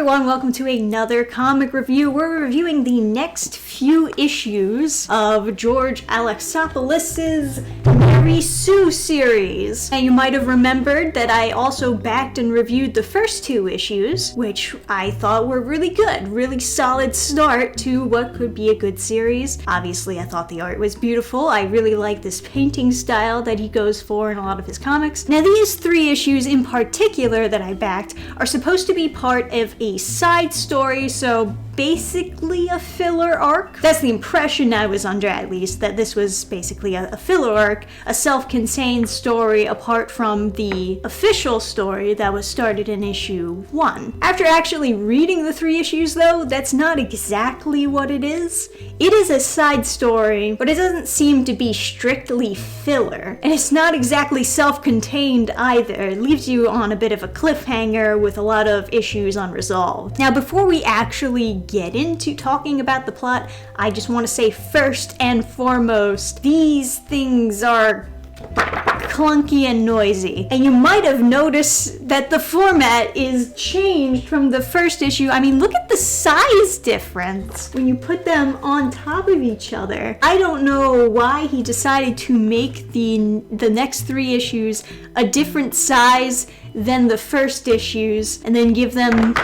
everyone, welcome to another comic review. We're reviewing the next few issues of George Alexopoulos' Mary Sue series. And you might have remembered that I also backed and reviewed the first two issues, which I thought were really good. Really solid start to what could be a good series. Obviously, I thought the art was beautiful. I really like this painting style that he goes for in a lot of his comics. Now, these three issues in particular that I backed are supposed to be part of a side story, so basically a filler arc. That's the impression I was under, at least, that this was basically a filler arc, a self-contained story apart from the official story that was started in issue 1. After actually reading the three issues, though, that's not exactly what it is. It is a side story, but it doesn't seem to be strictly filler, and it's not exactly self-contained either. It leaves you on a bit of a cliffhanger with a lot of issues unresolved. Now, before we actually get into talking about the plot, I just want to say first and foremost, these things are clunky and noisy. And you might have noticed that the format is changed from the first issue. I mean, look at the size difference when you put them on top of each other. I don't know why he decided to make the next three issues a different size than the first issues and then give them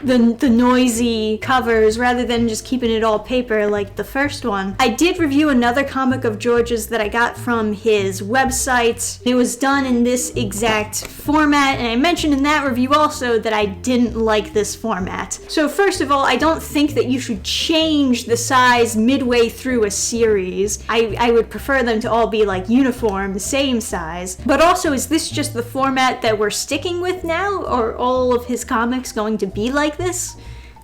the noisy covers rather than just keeping it all paper like the first one. I did review another comic of George's that I got from his website. It was done in this exact format, and I mentioned in that review also that I didn't like this format. So first of all, I don't think that you should change the size midway through a series. I would prefer them to all be like uniform, same size. But also, is this just the format that we're sticking with now, or all of his comics going to be like this?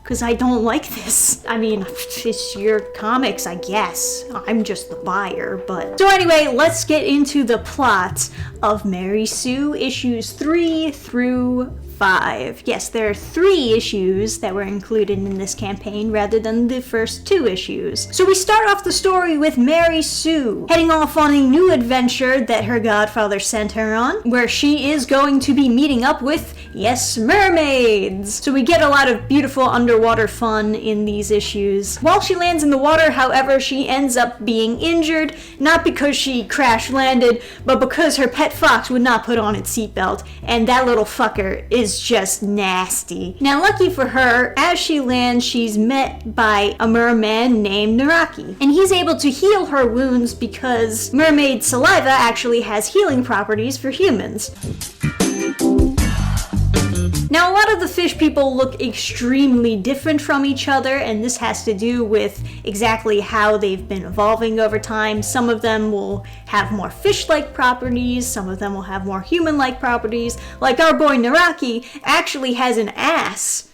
Because I don't like this. I mean, it's your comics, I guess. I'm just the buyer, but... So anyway, let's get into the plot of Mary Sue issues 3 through 5. Yes, there are 3 issues that were included in this campaign rather than the first 2 issues. So we start off the story with Mary Sue heading off on a new adventure that her godfather sent her on, where she is going to be meeting up with, yes, mermaids. So we get a lot of beautiful underwater fun in these issues. While she lands in the water, however, she ends up being injured, not because she crash landed, but because her pet fox would not put on its seatbelt, and that little fucker is just nasty. Now, lucky for her, as she lands, she's met by a merman named Naraki, and he's able to heal her wounds because mermaid saliva actually has healing properties for humans. Now, a lot of the fish people look extremely different from each other, and this has to do with exactly how they've been evolving over time. Some of them will have more fish-like properties, some of them will have more human-like properties. Like our boy Naraki actually has an ass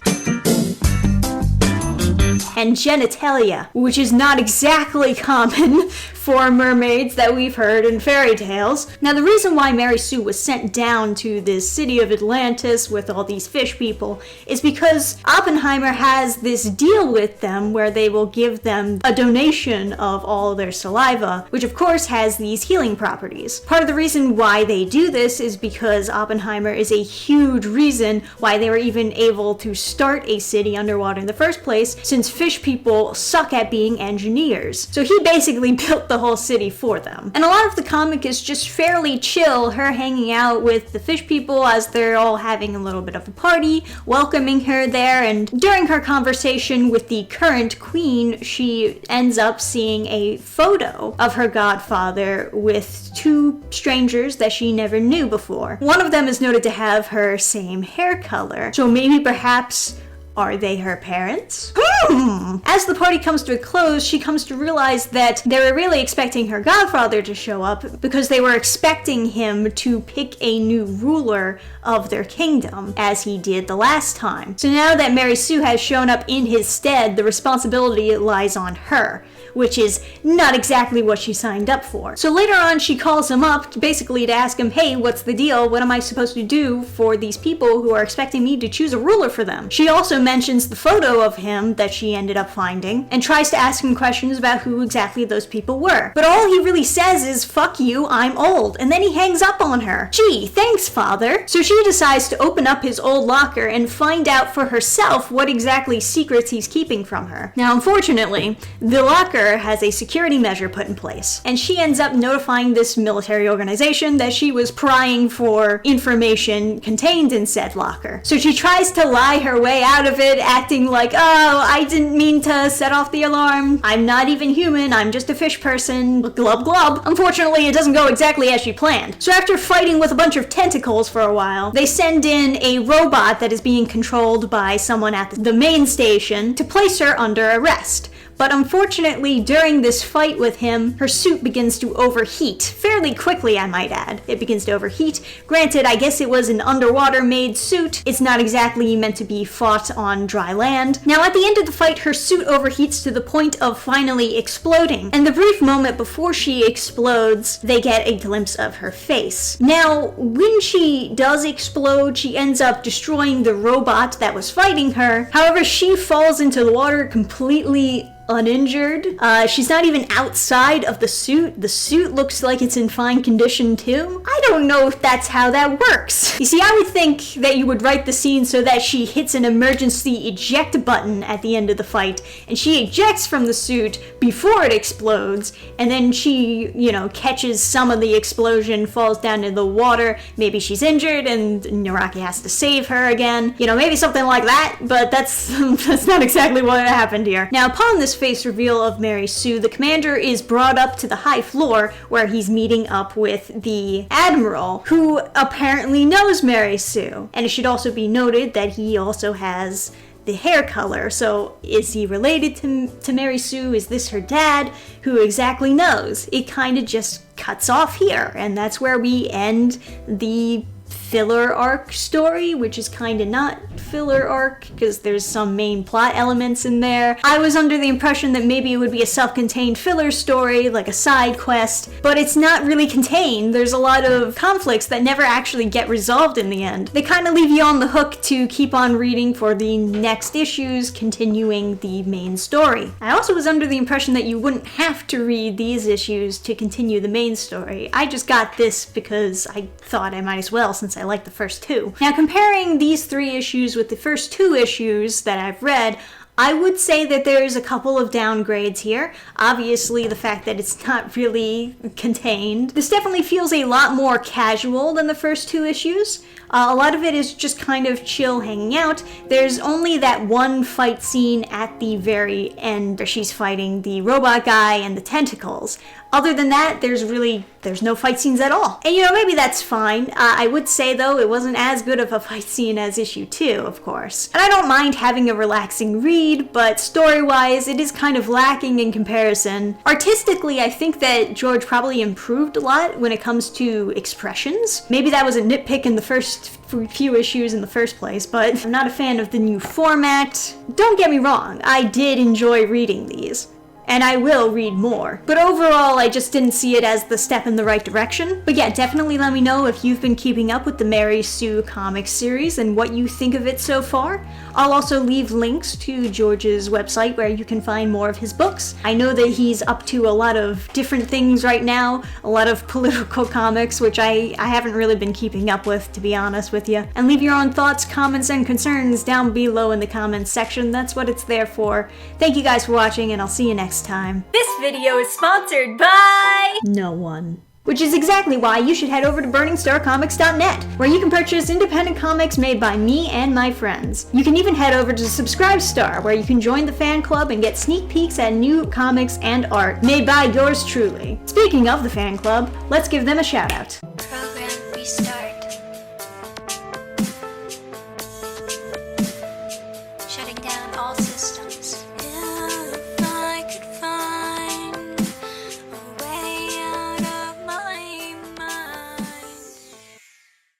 and genitalia, which is not exactly common for mermaids that we've heard in fairy tales. Now, the reason why Mary Sue was sent down to this city of Atlantis with all these fish people is because Oppenheimer has this deal with them where they will give them a donation of all their saliva, which of course has these healing properties. Part of the reason why they do this is because Oppenheimer is a huge reason why they were even able to start a city underwater in the first place, since fish people suck at being engineers. So he basically built the whole city for them. And a lot of the comic is just fairly chill, her hanging out with the fish people as they're all having a little bit of a party, welcoming her there, and during her conversation with the current queen, she ends up seeing a photo of her godfather with 2 strangers that she never knew before. One of them is noted to have her same hair color, so maybe perhaps are they her parents? As the party comes to a close, she comes to realize that they were really expecting her godfather to show up because they were expecting him to pick a new ruler of their kingdom, as he did the last time. So now that Mary Sue has shown up in his stead, the responsibility lies on her, which is not exactly what she signed up for. So later on, she calls him up basically to ask him, hey, what's the deal? What am I supposed to do for these people who are expecting me to choose a ruler for them? She also mentions the photo of him that she ended up finding, and tries to ask him questions about who exactly those people were. But all he really says is, "Fuck you, I'm old," and then he hangs up on her. Gee, thanks, father. So she decides to open up his old locker and find out for herself what exactly secrets he's keeping from her. Now, unfortunately, the locker has a security measure put in place, and she ends up notifying this military organization that she was prying for information contained in said locker. So she tries to lie her way out of it, acting like, "Oh, I didn't mean to set off the alarm. I'm not even human, I'm just a fish person, glub glub." Unfortunately, it doesn't go exactly as she planned. So after fighting with a bunch of tentacles for a while, they send in a robot that is being controlled by someone at the main station to place her under arrest. But unfortunately, during this fight with him, her suit begins to overheat. Fairly quickly, I might add. It begins to overheat. Granted, I guess it was an underwater-made suit. It's not exactly meant to be fought on dry land. Now, at the end of the fight, her suit overheats to the point of finally exploding. And the brief moment before she explodes, they get a glimpse of her face. Now, when she does explode, she ends up destroying the robot that was fighting her. However, she falls into the water completely uninjured. She's not even outside of the suit. The suit looks like it's in fine condition too. I don't know if that's how that works. You see, I would think that you would write the scene so that she hits an emergency eject button at the end of the fight, and she ejects from the suit before it explodes, and then she, catches some of the explosion, falls down into the water. Maybe she's injured and Naraki has to save her again. Maybe something like that, but that's not exactly what happened here. Now, upon this face reveal of Mary Sue, the commander is brought up to the high floor where he's meeting up with the admiral, who apparently knows Mary Sue. And it should also be noted that he also has the hair color. So is he related to Mary Sue? Is this her dad? Who exactly knows? It kind of just cuts off here, and that's where we end the filler arc story, which is kind of not filler arc because there's some main plot elements in there. I was under the impression that maybe it would be a self-contained filler story, like a side quest, but it's not really contained. There's a lot of conflicts that never actually get resolved in the end. They kind of leave you on the hook to keep on reading for the next issues, continuing the main story. I also was under the impression that you wouldn't have to read these issues to continue the main story. I just got this because I thought I might as well, since I like the first two. Now, comparing these 3 issues with the first 2 issues that I've read, I would say that there's a couple of downgrades here. Obviously, the fact that it's not really contained. This definitely feels a lot more casual than the first 2 issues. A lot of it is just kind of chill hanging out. There's only that one fight scene at the very end where she's fighting the robot guy and the tentacles. Other than that, there's no fight scenes at all. And maybe that's fine. I would say though, it wasn't as good of a fight scene as issue 2, of course. And I don't mind having a relaxing read, but story-wise, it is kind of lacking in comparison. Artistically, I think that George probably improved a lot when it comes to expressions. Maybe that was a nitpick in the first few issues in the first place, but I'm not a fan of the new format. Don't get me wrong, I did enjoy reading these, and I will read more. But overall, I just didn't see it as the step in the right direction. But yeah, definitely let me know if you've been keeping up with the Mary Sue comics series and what you think of it so far. I'll also leave links to George's website where you can find more of his books. I know that he's up to a lot of different things right now, a lot of political comics, which I haven't really been keeping up with, to be honest with you. And leave your own thoughts, comments, and concerns down below in the comments section. That's what it's there for. Thank you guys for watching, and I'll see you next time. This video is sponsored by no one. Which is exactly why you should head over to burningstarcomics.net, where you can purchase independent comics made by me and my friends. You can even head over to Subscribestar, where you can join the fan club and get sneak peeks at new comics and art made by yours truly. Speaking of the fan club, let's give them a shout out. Program restart.